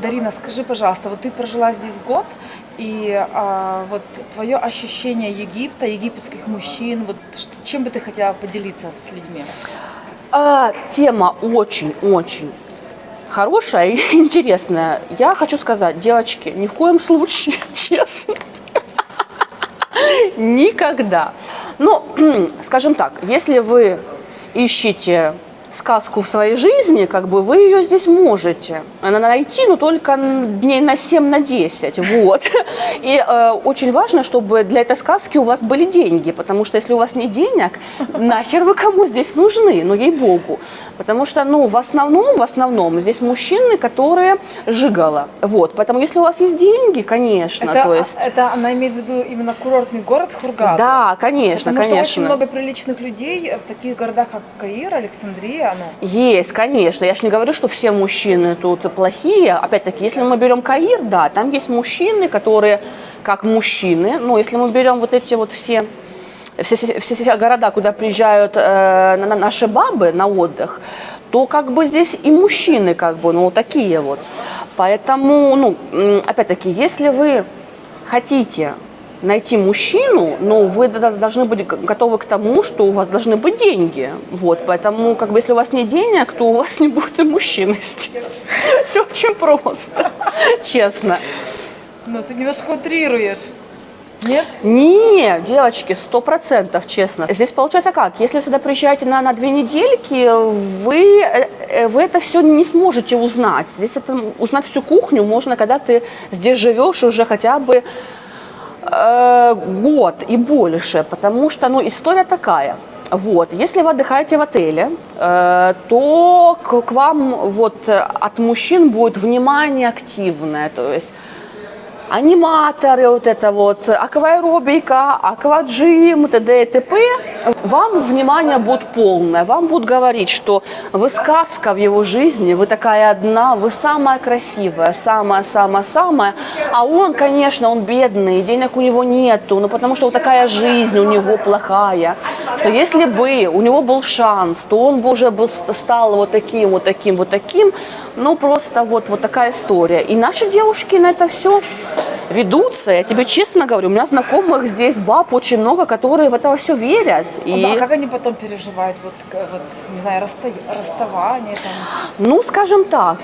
Дарина, скажи, пожалуйста, вот ты прожила здесь год, и вот твое ощущение Египта, египетских мужчин, вот чем бы ты хотела поделиться с людьми? Тема очень-очень хорошая и интересная. Я хочу сказать, девочки, ни в коем случае, честно, никогда. Ну, скажем так, если вы ищете сказку в своей жизни, как бы вы ее здесь можете найти, но только дней на 7, на 10, вот. И очень важно, чтобы для этой сказки у вас были деньги, потому что если у вас нет денег, нахер вы кому здесь нужны, ну ей-богу. Потому что, ну, в основном здесь мужчины, которые жигало, вот. Поэтому если у вас есть деньги, конечно, Это, то есть... это она имеет в виду именно курортный город Хургада? Да, конечно, Потому конечно. что очень много приличных людей в таких городах, как Каир, Александрия. Есть, конечно. Я же не говорю, что все мужчины тут плохие. Опять-таки, если мы берем Каир, да, там есть мужчины, которые как мужчины. Но если мы берем вот эти вот все города, куда приезжают наши бабы на отдых, то как бы здесь и мужчины как бы, ну, такие вот. Поэтому, ну, опять-таки, если вы хотите найти мужчину, но вы должны быть готовы к тому, что у вас должны быть деньги. Вот, поэтому, как бы, если у вас нет денег, то у вас не будет и мужчины здесь. Все очень просто, честно. Ну, ты немножко утрируешь. Нет? Нет, девочки, 100%, честно. Здесь получается как? Если вы сюда приезжаете на 2 недельки, вы это все не сможете узнать. Здесь узнать всю кухню можно, когда ты здесь живешь уже хотя бы год и больше, потому что, ну, история такая. Вот, если вы отдыхаете в отеле, то к вам вот от мужчин будет внимание активное, то есть аниматоры, вот это вот, акваэробика, акваджим, т.д. и т.п. Вам внимание будет полное, вам будут говорить, что вы сказка в его жизни, вы такая одна, вы самая красивая, самая-самая-самая, а он, конечно, он бедный, денег у него нету, ну потому что вот такая жизнь у него плохая, что если бы у него был шанс, то он бы уже стал вот таким, вот таким, вот таким, ну просто вот такая история. И наши девушки на это все ведутся, я тебе честно говорю, у меня знакомых здесь баб очень много, которые в это все верят. И... А как они потом переживают, вот не знаю, расставание там? Ну, скажем так,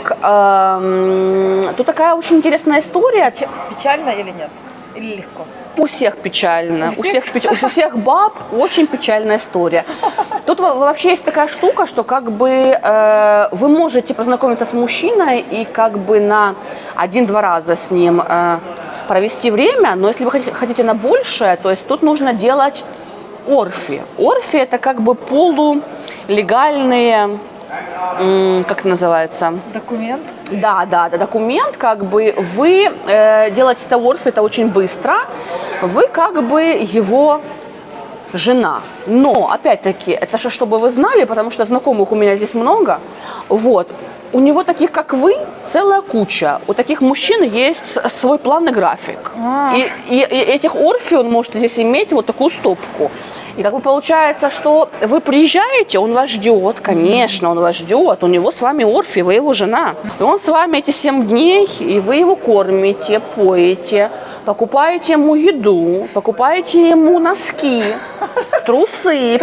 тут такая очень интересная история. Печально или нет? Или легко? У всех печально, у всех баб очень печальная история. Тут вообще есть такая штука, что как бы вы можете познакомиться с мужчиной и как бы на 1-2 раза с ним провести время, но если вы хотите на большее, то есть тут нужно делать орфи. Орфи это как бы полулегальные, как это называется? Документ? Да, документ, как бы вы делаете это орфи, это очень быстро, вы как бы его жена. Но, опять-таки, это же чтобы вы знали, потому что знакомых у меня здесь много, вот, у него таких, как вы, целая куча. У таких мужчин есть свой план и график. И этих орфи он может здесь иметь вот такую стопку. И как бы получается, что вы приезжаете, он вас ждет, конечно, он вас ждет, у него с вами орфи, вы его жена. И он с вами эти 7 дней, и вы его кормите, поете, покупаете ему еду, покупаете ему носки, трусы,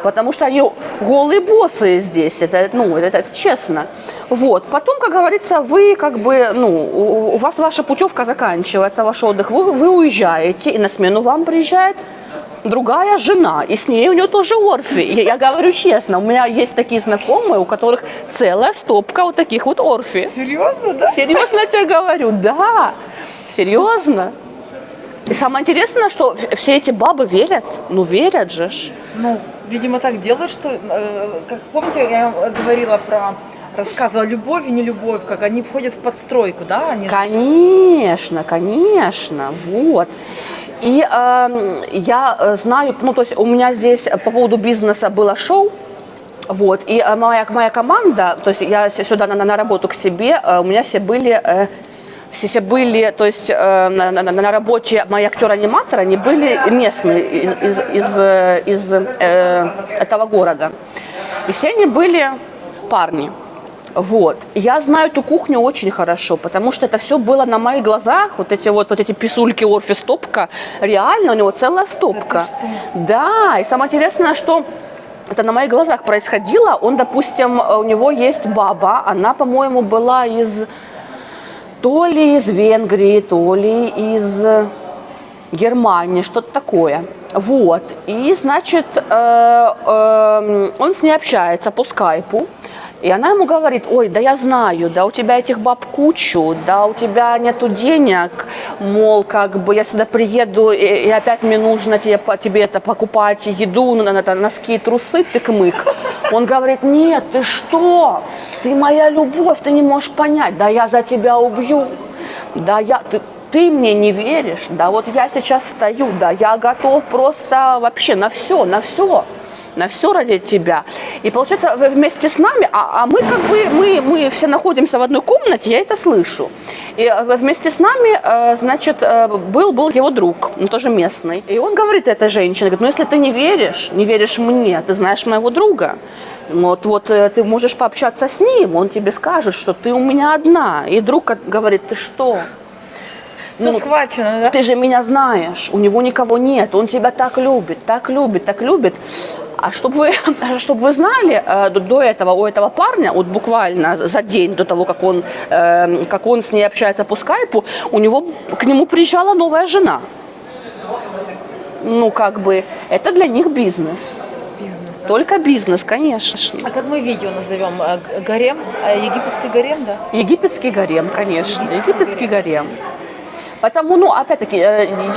потому что они голые боссы здесь, это честно. Вот. Потом, как говорится, вы как бы, у вас ваша путевка заканчивается, ваш отдых, вы уезжаете, и на смену вам приезжает другая жена, и с ней у нее тоже орфи. Я говорю честно, у меня есть такие знакомые, у которых целая стопка вот таких вот орфи. Серьезно, да? Серьезно я тебе говорю, да. Серьезно. И самое интересное, что все эти бабы верят. Ну, верят же. Ну, видимо, так делают, что, как помните, я говорила рассказывала любовь и не любовь, как они входят в подстройку, да? Конечно, вот. И я знаю, ну, то есть у меня здесь по поводу бизнеса было шоу, вот, и моя команда, то есть я сюда на работу к себе, у меня все были, то есть на работе мои актеры-аниматоры, они были местные из этого города. И все они были парни. Вот. Я знаю эту кухню очень хорошо, потому что это все было на моих глазах. Вот эти писульки Орфи стопка. Реально, у него целая стопка. Да, и самое интересное, что это на моих глазах происходило. Он, допустим, у него есть баба, она, по-моему, была то ли из Венгрии, то ли из Германии, что-то такое. Вот. И, значит, он с ней общается по скайпу. И она ему говорит: ой, да я знаю, да у тебя этих баб кучу, да у тебя нету денег, мол, как бы я сюда приеду, и опять мне нужно тебе это покупать еду, носки, трусы, тык-мык. Он говорит: нет, ты что, ты моя любовь, ты не можешь понять, да я за тебя убью, да ты мне не веришь, да вот я сейчас стою, да я готов просто вообще на все ради тебя. И получается, вместе с нами, мы как бы, мы все находимся в одной комнате, я это слышу. И вместе с нами, значит, был его друг, он тоже местный. И он говорит этой женщине, говорит: ну если ты не веришь мне, ты знаешь моего друга, вот ты можешь пообщаться с ним, он тебе скажет, что ты у меня одна. И друг говорит: ты что? Все схвачено, да? Ты же меня знаешь, у него никого нет, он тебя так любит, так любит, так любит. А чтобы вы знали, до этого у этого парня, вот буквально за день до того, как он с ней общается по скайпу, к нему приезжала новая жена. Ну, как бы, это для них бизнес. Бизнес, да? Только бизнес, конечно. А как мы видео назовем? Гарем? Египетский гарем, да? Египетский гарем, конечно. Египетский гарем. Потому, опять-таки,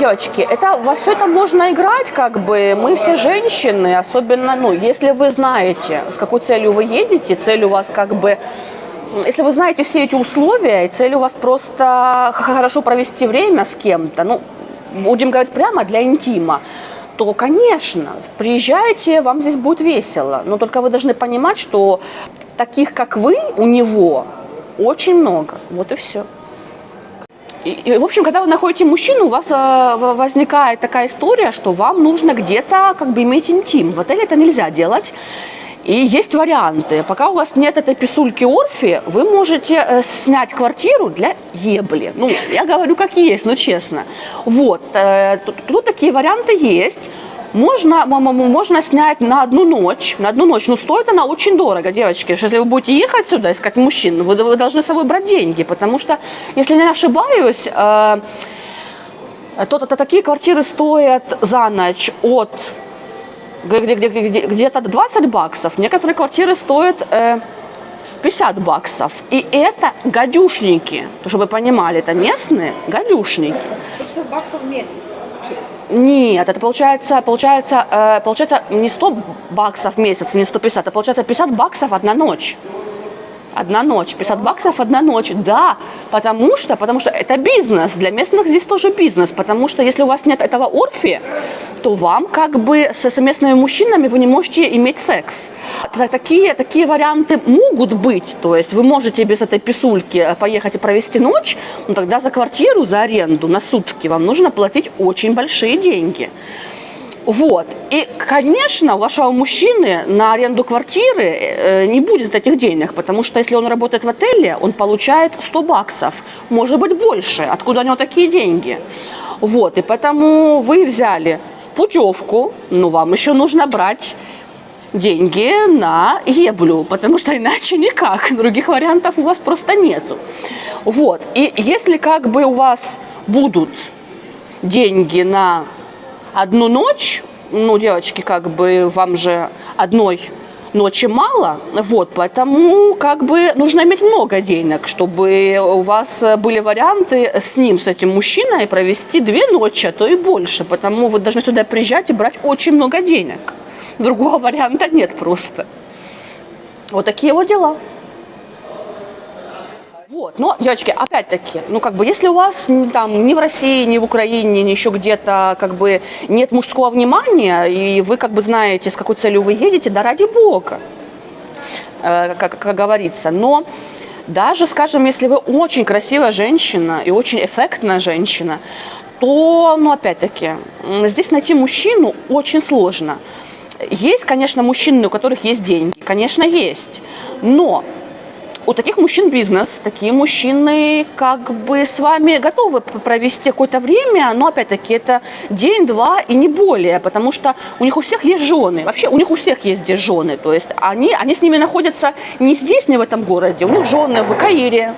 девочки, во все это можно играть, как бы, мы все женщины, особенно, если вы знаете, с какой целью вы едете, цель у вас, как бы, если вы знаете все эти условия, и цель у вас просто хорошо провести время с кем-то, будем говорить прямо, для интима, то, конечно, приезжайте, вам здесь будет весело, но только вы должны понимать, что таких, как вы, у него очень много, вот и все. И, в общем, когда вы находите мужчину, у вас возникает такая история, что вам нужно где-то как бы иметь интим. В отеле это нельзя делать. И есть варианты. Пока у вас нет этой писульки Орфи, вы можете снять квартиру для ебли. Я говорю как есть, честно. Вот. Тут такие варианты есть. Можно снять на одну ночь. Но стоит она очень дорого, девочки. Если вы будете ехать сюда, искать мужчин, вы должны с собой брать деньги. Потому что, если не ошибаюсь, то такие квартиры стоят за ночь от где-то 20 баксов. Некоторые квартиры стоят 50 баксов. И это гадюшники. Чтобы вы понимали, это местные гадюшники. 150 баксов в месяц. Нет, это получается не 100 баксов в месяц, не 150, а получается 50 баксов одна ночь. Одна ночь, 50 баксов одна ночь, да, потому что это бизнес, для местных здесь тоже бизнес, потому что если у вас нет этого Орфи, то вам как бы с местными мужчинами вы не можете иметь секс. Такие варианты могут быть, то есть вы можете без этой писульки поехать и провести ночь, но тогда за квартиру, за аренду на сутки вам нужно платить очень большие деньги. Вот. И, конечно, у вашего мужчины на аренду квартиры не будет этих денег, потому что если он работает в отеле, он получает 100 баксов, может быть больше. Откуда у него такие деньги? Вот. И поэтому вы взяли путевку, вам еще нужно брать деньги на еблю, потому что иначе никак. Других вариантов у вас просто нету. Вот. И если как бы у вас будут деньги на одну ночь, девочки, как бы вам же одной ночи мало, вот, поэтому как бы нужно иметь много денег, чтобы у вас были варианты с этим мужчиной провести 2 ночи, а то и больше, потому вы должны сюда приезжать и брать очень много денег. Другого варианта нет просто. Вот такие вот дела. Вот, но, девочки, опять-таки, если у вас там ни в России, ни в Украине, ни еще где-то, нет мужского внимания, и вы, знаете, с какой целью вы едете, да ради бога, как говорится. Но даже, скажем, если вы очень красивая женщина и очень эффектная женщина, то, опять-таки, здесь найти мужчину очень сложно. Есть, конечно, мужчины, у которых есть деньги, конечно, есть, но у таких мужчин бизнес, такие мужчины как бы с вами готовы провести какое-то время, но опять-таки это день-два и не более, потому что у них у всех есть жены, вообще у них у всех есть здесь жены, то есть они с ними находятся не здесь, не в этом городе, у них жены в Каире,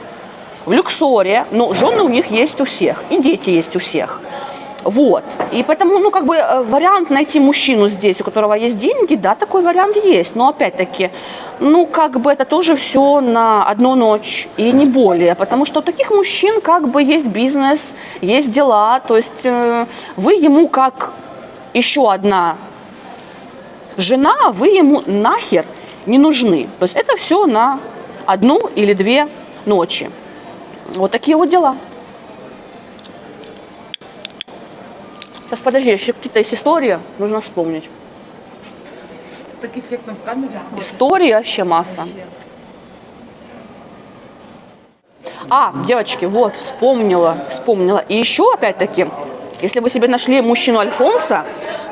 в Люксоре, но жены у них есть у всех, и дети есть у всех. Вот. И поэтому, ну, как бы вариант найти мужчину здесь, у которого есть деньги, да, такой вариант есть. Но опять-таки, ну, как бы это тоже все на одну ночь и не более. Потому что у таких мужчин как бы есть бизнес, есть дела. То есть вы ему как еще одна жена, вы ему нахер не нужны. То есть это все на одну или две ночи. Вот такие вот дела. Сейчас, подожди, еще какие-то есть истории, нужно вспомнить. Так эффектно в камере смотришь. Истории вообще масса. Девочки, вот, вспомнила. И еще, опять-таки, если вы себе нашли мужчину Альфонса,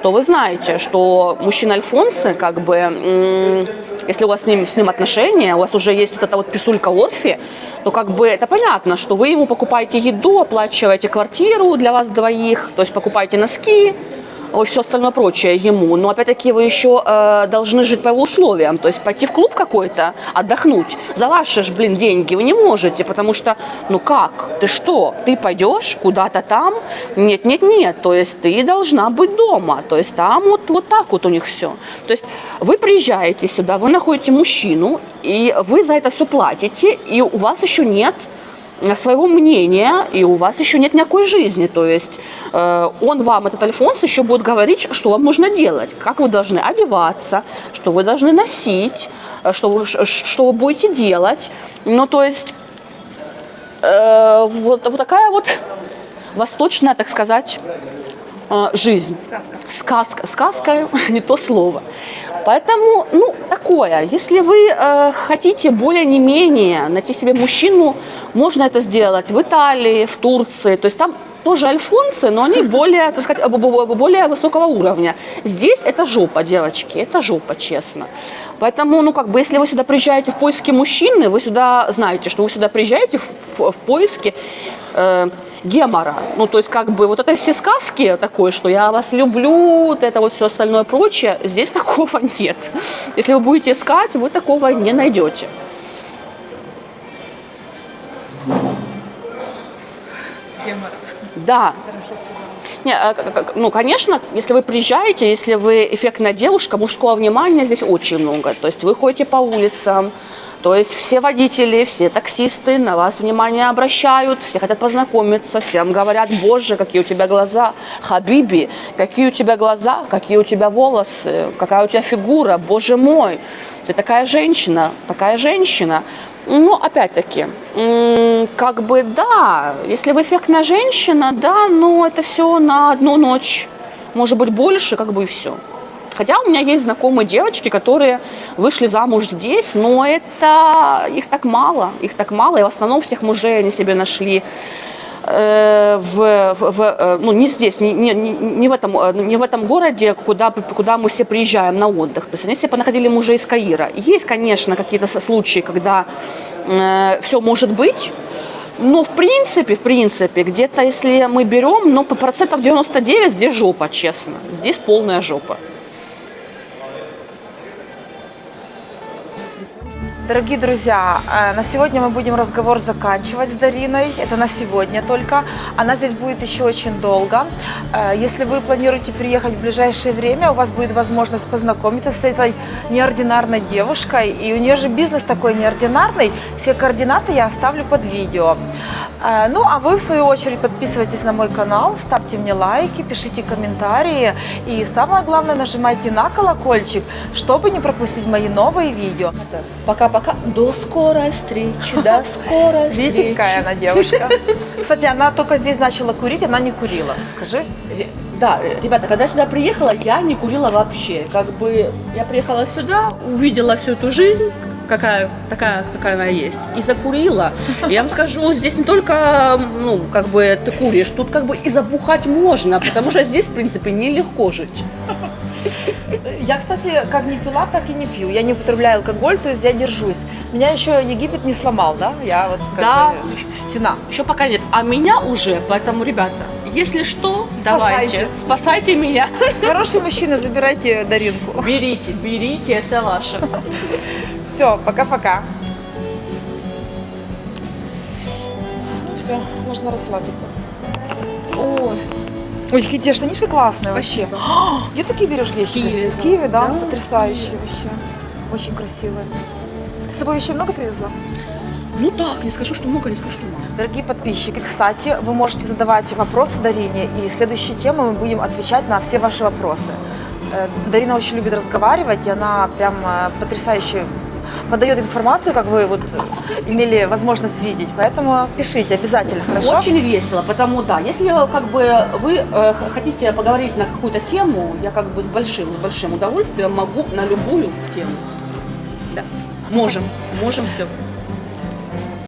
то вы знаете, что мужчина Альфонса, как бы, если у вас с ним отношения, у вас уже есть вот эта вот писулька Орфи, то как бы это понятно, что вы ему покупаете еду, оплачиваете квартиру для вас двоих, то есть покупаете носки, все остальное прочее ему. Но опять-таки вы еще должны жить по его условиям, то есть пойти в клуб какой-то, отдохнуть за ваши ж, деньги вы не можете, потому что, ну как, ты что, ты пойдешь куда-то там? Нет, то есть ты должна быть дома, то есть там вот так вот у них все. То есть вы приезжаете сюда, вы находите мужчину, и вы за это все платите, и у вас еще нет своего мнения, и у вас еще нет никакой жизни. То есть он вам, этот Альфонс, еще будет говорить, что вам нужно делать, как вы должны одеваться, что вы должны носить, что вы будете делать. Ну, то есть вот такая вот восточная, так сказать, жизнь. Сказка, не то слово. Поэтому, ну, такое. Если вы хотите более не менее найти себе мужчину, можно это сделать в Италии, в Турции. То есть там тоже альфонсы, но они более, так сказать, более высокого уровня. Здесь это жопа, девочки, это жопа, честно. Поэтому, ну, как бы, если вы сюда приезжаете в поиске мужчины, вы сюда знаете, что вы сюда приезжаете в поиске гемора. Ну, то есть, как бы, вот это все сказки такое, что я вас люблю, вот это вот все остальное прочее, здесь такого нет. Если вы будете искать, вы такого не найдете. Гемор. Да. Хорошо сказала. Не, ну, конечно, если вы приезжаете, если вы эффектная девушка, мужского внимания здесь очень много. То есть вы ходите по улицам, то есть все водители, все таксисты на вас внимание обращают, все хотят познакомиться, всем говорят: боже, какие у тебя глаза, хабиби, какие у тебя глаза, какие у тебя волосы, какая у тебя фигура, боже мой, ты такая женщина, такая женщина. Ну, опять-таки, как бы, да, если вы эффектная женщина, да, но это все на одну ночь, может быть, больше, как бы, и все. Хотя у меня есть знакомые девочки, которые вышли замуж здесь, но это их так мало, и в основном всех мужей они себе нашли ну, не здесь, не в этом городе, куда мы все приезжаем на отдых. То есть они себе понаходили мужей из Каира. Есть, конечно, какие-то случаи, когда все может быть, но в принципе, где-то, если мы берем, ну, по процентов 99 здесь жопа, честно. Здесь полная жопа. Дорогие друзья, на сегодня мы будем разговор заканчивать с Дариной. Это на сегодня только. Она здесь будет еще очень долго. Если вы планируете приехать в ближайшее время, у вас будет возможность познакомиться с этой неординарной девушкой. И у нее же бизнес такой неординарный. Все координаты я оставлю под видео. Ну, а вы, в свою очередь, подписывайтесь на мой канал, ставьте мне лайки, пишите комментарии. И самое главное, нажимайте на колокольчик, чтобы не пропустить мои новые видео. Пока-пока. До скорой встречи, до скорой встречи. Видите, какая она девушка? Кстати, она только здесь начала курить, она не курила. Скажи. Да, ребята, когда я сюда приехала, я не курила вообще. Как бы я приехала сюда, увидела всю эту жизнь, такая, какая она есть, и закурила. Я вам скажу, здесь не только, ну, как бы ты куришь, тут как бы и забухать можно, потому что здесь, в принципе, нелегко жить. Я, кстати, как не пила, так и не пью. Я не употребляю алкоголь, то есть я держусь. Меня еще Египет не сломал, да? Я вот как Да. бы стена. Еще пока нет. А меня уже, поэтому, ребята, если что, давайте, спасайте меня. Хорошие мужчины, забирайте Даринку. Берите, все ваше. Все, пока-пока. Все, можно расслабиться. Ой, Ой, какие те штанишки классные вообще. Спасибо. Где такие берешь вещи? Киеве, красивые? В Киеве, да? да, Потрясающие вообще. Очень красивые. Ты с собой вещей много привезла? ну так, не скажу, что много, не скажу, что мало. Дорогие подписчики, кстати, вы можете задавать вопросы Дарине, и в следующей теме мы будем отвечать на все ваши вопросы. Дарина очень любит разговаривать, и она прям потрясающе подает информацию, как вы вот имели возможность видеть. Поэтому пишите обязательно, хорошо? Очень весело, потому да, если как бы вы хотите поговорить на какую-то тему, я как бы с большим удовольствием могу на любую тему. Да. Можем все.